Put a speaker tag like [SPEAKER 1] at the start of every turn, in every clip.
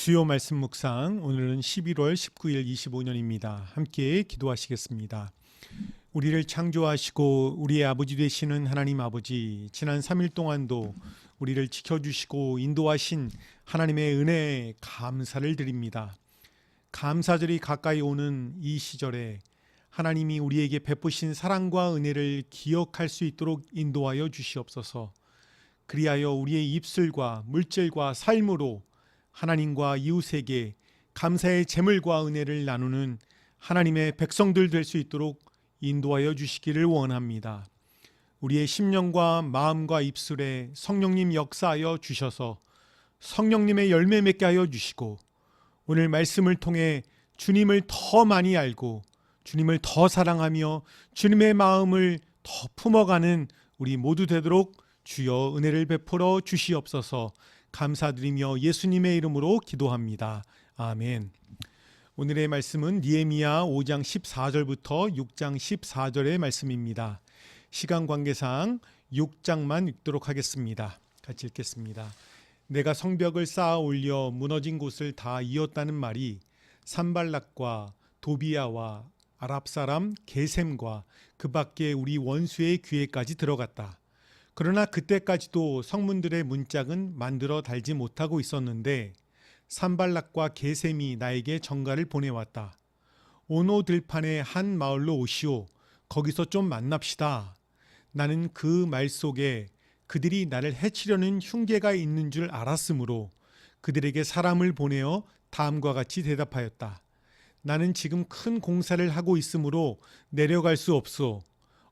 [SPEAKER 1] 주요 말씀 묵상, 오늘은 11월 19일 25년입니다. 함께 기도하시겠습니다. 우리를 창조하시고 우리의 아버지 되시는 하나님 아버지, 지난 3일 동안도 우리를 지켜주시고 인도하신 하나님의 은혜에 감사를 드립니다. 감사절이 가까이 오는 이 시절에 하나님이 우리에게 베푸신 사랑과 은혜를 기억할 수 있도록 인도하여 주시옵소서. 그리하여 우리의 입술과 물질과 삶으로 하나님과 이웃에게 감사의 제물과 은혜를 나누는 하나님의 백성들 될 수 있도록 인도하여 주시기를 원합니다. 우리의 심령과 마음과 입술에 성령님 역사하여 주셔서 성령님의 열매 맺게 하여 주시고, 오늘 말씀을 통해 주님을 더 많이 알고 주님을 더 사랑하며 주님의 마음을 더 품어가는 우리 모두 되도록 주여 은혜를 베풀어 주시옵소서. 감사드리며 예수님의 이름으로 기도합니다. 아멘. 오늘의 말씀은 느헤미야 5장 14절부터 6장 14절의 말씀입니다. 시간 관계상 6장만 읽도록 하겠습니다. 같이 읽겠습니다. 내가 성벽을 쌓아 올려 무너진 곳을 다 이었다는 말이 산발락과 도비야와 아랍 사람 게셈과 그 밖에 우리 원수의 귀에까지 들어갔다. 그러나 그때까지도 성문들의 문짝은 만들어 달지 못하고 있었는데 산발락과 게셈이 나에게 전가를 보내왔다. 오노 들판의 한 마을로 오시오. 거기서 좀 만납시다. 나는 그 말 속에 그들이 나를 해치려는 흉계가 있는 줄 알았으므로 그들에게 사람을 보내어 다음과 같이 대답하였다. 나는 지금 큰 공사를 하고 있으므로 내려갈 수 없소.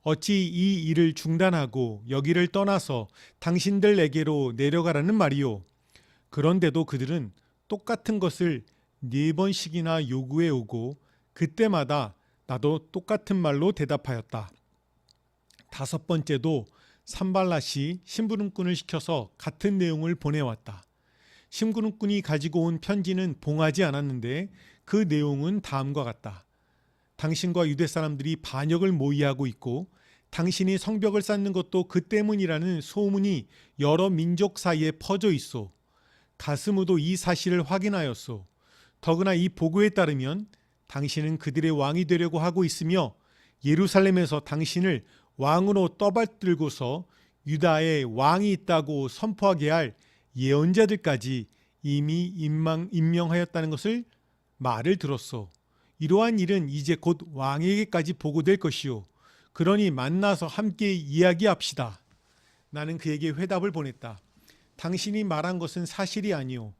[SPEAKER 1] 어찌 이 일을 중단하고 여기를 떠나서 당신들에게로 내려가라는 말이오. 그런데도 그들은 똑같은 것을 4번씩이나 요구해 오고 그때마다 나도 똑같은 말로 대답하였다. 5번째도 산발랏이 심부름꾼을 시켜서 같은 내용을 보내왔다. 심부름꾼이 가지고 온 편지는 봉하지 않았는데 그 내용은 다음과 같다. 당신과 유대 사람들이 반역을 모의하고 있고 당신이 성벽을 쌓는 것도 그 때문이라는 소문이 여러 민족 사이에 퍼져 있소. 가스무도 이 사실을 확인하였소. 더구나 이 보고에 따르면 당신은 그들의 왕이 되려고 하고 있으며 예루살렘에서 당신을 왕으로 떠받들고서 유다에 왕이 있다고 선포하게 할 예언자들까지 이미 임명하였다는 것을 말을 들었소. 이러한 일은 이제 곧 왕에게까지 보고될 것이요. 그러니 만나서 함께 이야기합시다. 나는 그에게 회답을 보냈다. 당신이 말한 것은 사실이 아니오.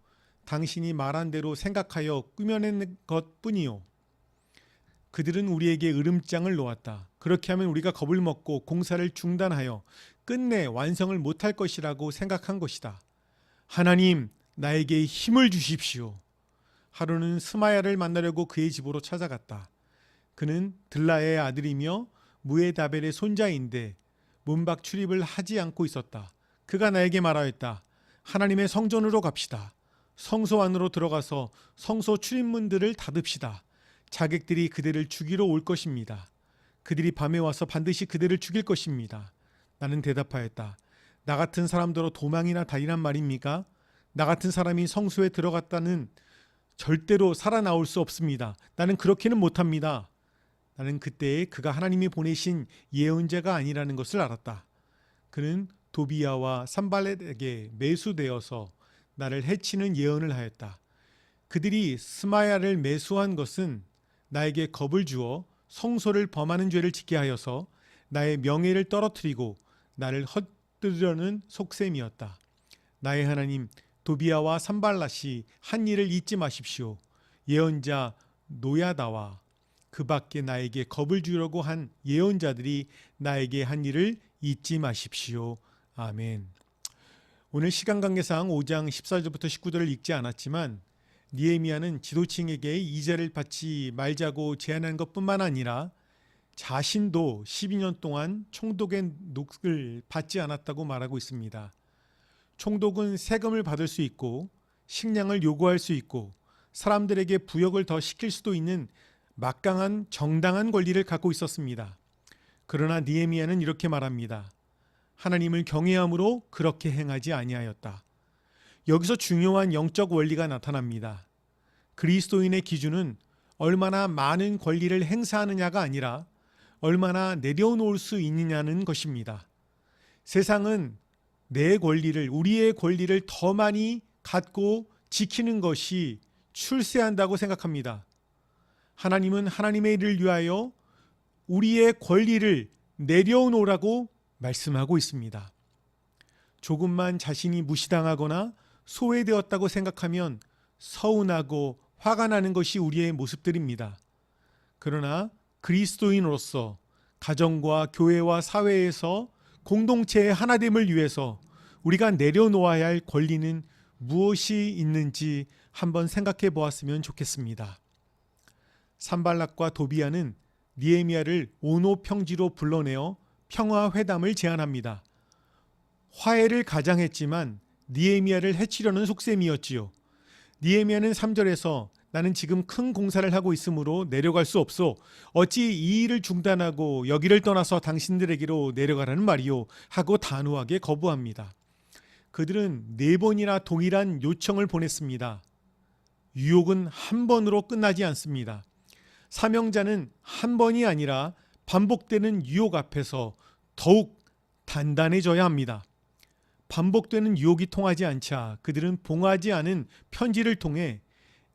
[SPEAKER 1] 당신이 말한 대로 생각하여 꾸며낸 것뿐이오. 그들은 우리에게 으름장을 놓았다. 그렇게 하면 우리가 겁을 먹고 공사를 중단하여 끝내 완성을 못할 것이라고 생각한 것이다. 하나님, 나에게 힘을 주십시오. 하루는 스마야를 만나려고 그의 집으로 찾아갔다. 그는 들라의 아들이며 무에다벨의 손자인데 문밖 출입을 하지 않고 있었다. 그가 나에게 말하였다. 하나님의 성전으로 갑시다. 성소 안으로 들어가서 성소 출입문들을 닫읍시다. 자객들이 그들을 죽이러 올 것입니다. 그들이 밤에 와서 반드시 그들을 죽일 것입니다. 나는 대답하였다. 나 같은 사람들로 도망이나 다니란 말입니까? 나 같은 사람이 성소에 들어갔다는 절대로 살아나올 수 없습니다. 나는 그렇게는 못합니다. 나는 그때 그가 하나님이 보내신 예언자가 아니라는 것을 알았다. 그는 도비야와 산발렛에게 매수되어서 나를 해치는 예언을 하였다. 그들이 스마야를 매수한 것은 나에게 겁을 주어 성소를 범하는 죄를 짓게 하여서 나의 명예를 떨어뜨리고 나를 헛들으려는 속셈이었다. 나의 하나님, 도비야와 산발랏이 한 일을 잊지 마십시오. 예언자 노야다와 그 밖에 나에게 겁을 주려고 한 예언자들이 나에게 한 일을 잊지 마십시오. 아멘. 오늘 시간 관계상 5장 14절부터 19절을 읽지 않았지만 느헤미야는 지도층에게 이자를 받지 말자고 제안한 것뿐만 아니라 자신도 12년 동안 총독의 녹을 받지 않았다고 말하고 있습니다. 총독은 세금을 받을 수 있고 식량을 요구할 수 있고 사람들에게 부역을 더 시킬 수도 있는 막강한 정당한 권리를 갖고 있었습니다. 그러나 느헤미야는 이렇게 말합니다. 하나님을 경외함으로 그렇게 행하지 아니하였다. 여기서 중요한 영적 원리가 나타납니다. 그리스도인의 기준은 얼마나 많은 권리를 행사하느냐가 아니라 얼마나 내려놓을 수 있느냐는 것입니다. 세상은 내 권리를, 우리의 권리를 더 많이 갖고 지키는 것이 출세한다고 생각합니다. 하나님은 하나님의 일을 위하여 우리의 권리를 내려놓으라고 말씀하고 있습니다. 조금만 자신이 무시당하거나 소외되었다고 생각하면 서운하고 화가 나는 것이 우리의 모습들입니다. 그러나 그리스도인으로서 가정과 교회와 사회에서 공동체의 하나됨을 위해서 우리가 내려놓아야 할 권리는 무엇이 있는지 한번 생각해 보았으면 좋겠습니다. 산발락과 도비아는 느헤미야를 오노 평지로 불러내어 평화회담을 제안합니다. 화해를 가장했지만 느헤미야를 해치려는 속셈이었지요. 느헤미야는 3절에서 나는 지금 큰 공사를 하고 있으므로 내려갈 수 없소. 어찌 이 일을 중단하고 여기를 떠나서 당신들에게로 내려가라는 말이요 하고 단호하게 거부합니다. 그들은 4번이나 동일한 요청을 보냈습니다. 유혹은 한 번으로 끝나지 않습니다. 사명자는 한 번이 아니라 반복되는 유혹 앞에서 더욱 단단해져야 합니다. 반복되는 유혹이 통하지 않자 그들은 봉하지 않은 편지를 통해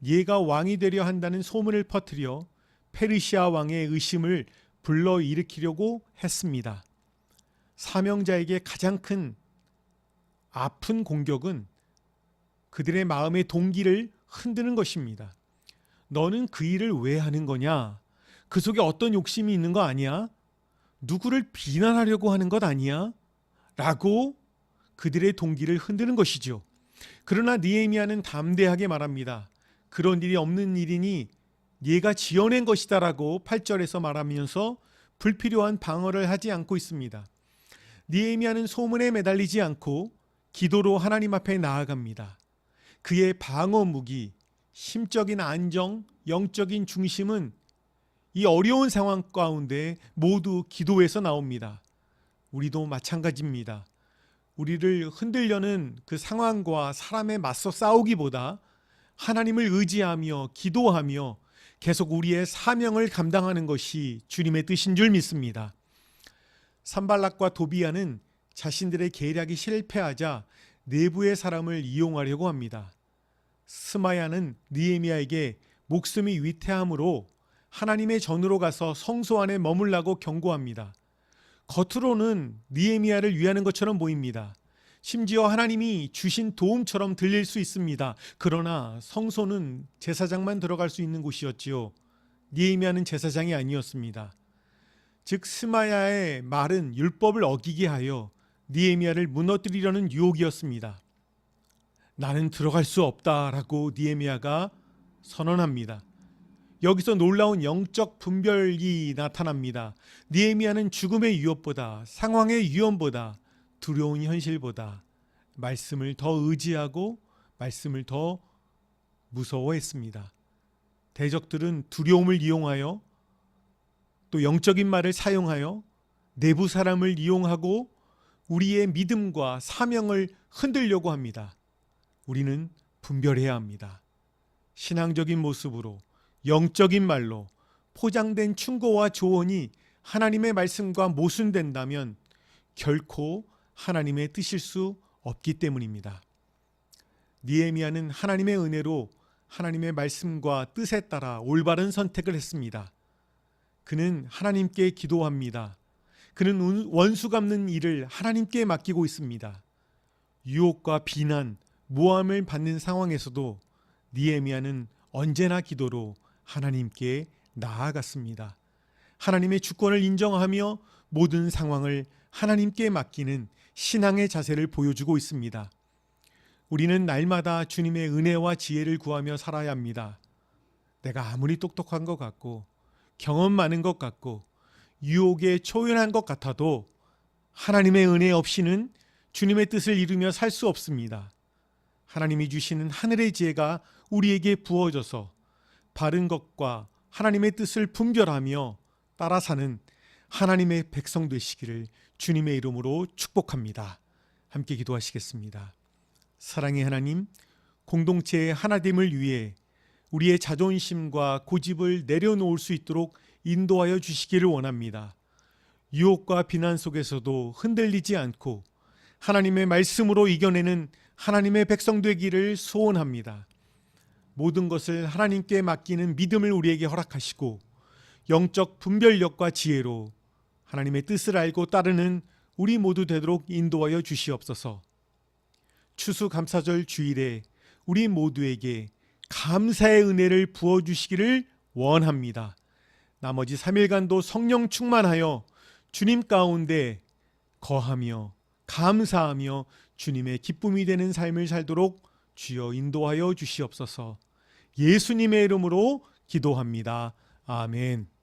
[SPEAKER 1] 얘가 왕이 되려 한다는 소문을 퍼뜨려 페르시아 왕의 의심을 불러일으키려고 했습니다. 사명자에게 가장 큰 아픈 공격은 그들의 마음의 동기를 흔드는 것입니다. 너는 그 일을 왜 하는 거냐? 그 속에 어떤 욕심이 있는 거 아니야? 누구를 비난하려고 하는 것 아니야? 라고 그들의 동기를 흔드는 것이죠. 그러나 느헤미야는 담대하게 말합니다. 그런 일이 없는 일이니 얘가 지어낸 것이다 라고 8절에서 말하면서 불필요한 방어를 하지 않고 있습니다. 느헤미야는 소문에 매달리지 않고 기도로 하나님 앞에 나아갑니다. 그의 방어 무기, 심적인 안정, 영적인 중심은 이 어려운 상황 가운데 모두 기도에서 나옵니다. 우리도 마찬가지입니다. 우리를 흔들려는 그 상황과 사람에 맞서 싸우기보다 하나님을 의지하며 기도하며 계속 우리의 사명을 감당하는 것이 주님의 뜻인 줄 믿습니다. 산발락과 도비아는 자신들의 계략이 실패하자 내부의 사람을 이용하려고 합니다. 스마야는 느헤미야에게 목숨이 위태함으로 하나님의 전으로 가서 성소 안에 머물라고 경고합니다. 겉으로는 느헤미야를 위하는 것처럼 보입니다. 심지어 하나님이 주신 도움처럼 들릴 수 있습니다. 그러나 성소는 제사장만 들어갈 수 있는 곳이었지요. 느헤미야는 제사장이 아니었습니다. 즉 스마야의 말은 율법을 어기게 하여 느헤미야를 무너뜨리려는 유혹이었습니다. 나는 들어갈 수 없다라고 느헤미야가 선언합니다. 여기서 놀라운 영적 분별이 나타납니다. 느헤미야는 죽음의 위협보다, 상황의 위험보다, 두려운 현실보다 말씀을 더 의지하고 말씀을 더 무서워했습니다. 대적들은 두려움을 이용하여 또 영적인 말을 사용하여 내부 사람을 이용하고 우리의 믿음과 사명을 흔들려고 합니다. 우리는 분별해야 합니다. 신앙적인 모습으로 영적인 말로 포장된 충고와 조언이 하나님의 말씀과 모순된다면 결코 하나님의 뜻일 수 없기 때문입니다. 느헤미야는 하나님의 은혜로 하나님의 말씀과 뜻에 따라 올바른 선택을 했습니다. 그는 하나님께 기도합니다. 그는 원수 갚는 일을 하나님께 맡기고 있습니다. 유혹과 비난, 모함을 받는 상황에서도 느헤미야는 언제나 기도로 하나님께 나아갔습니다. 하나님의 주권을 인정하며 모든 상황을 하나님께 맡기는 신앙의 자세를 보여주고 있습니다. 우리는 날마다 주님의 은혜와 지혜를 구하며 살아야 합니다. 내가 아무리 똑똑한 것 같고 경험 많은 것 같고 유혹에 초연한 것 같아도 하나님의 은혜 없이는 주님의 뜻을 이루며 살 수 없습니다. 하나님이 주시는 하늘의 지혜가 우리에게 부어져서 바른 것과 하나님의 뜻을 분별하며 따라 사는 하나님의 백성 되시기를 주님의 이름으로 축복합니다. 함께 기도하시겠습니다. 사랑의 하나님, 공동체의 하나됨을 위해 우리의 자존심과 고집을 내려놓을 수 있도록 인도하여 주시기를 원합니다. 유혹과 비난 속에서도 흔들리지 않고 하나님의 말씀으로 이겨내는 하나님의 백성 되기를 소원합니다. 모든 것을 하나님께 맡기는 믿음을 우리에게 허락하시고 영적 분별력과 지혜로 하나님의 뜻을 알고 따르는 우리 모두 되도록 인도하여 주시옵소서. 추수감사절 주일에 우리 모두에게 감사의 은혜를 부어주시기를 원합니다. 나머지 3일간도 성령 충만하여 주님 가운데 거하며 감사하며 주님의 기쁨이 되는 삶을 살도록 주여 인도하여 주시옵소서. 예수님의 이름으로 기도합니다. 아멘.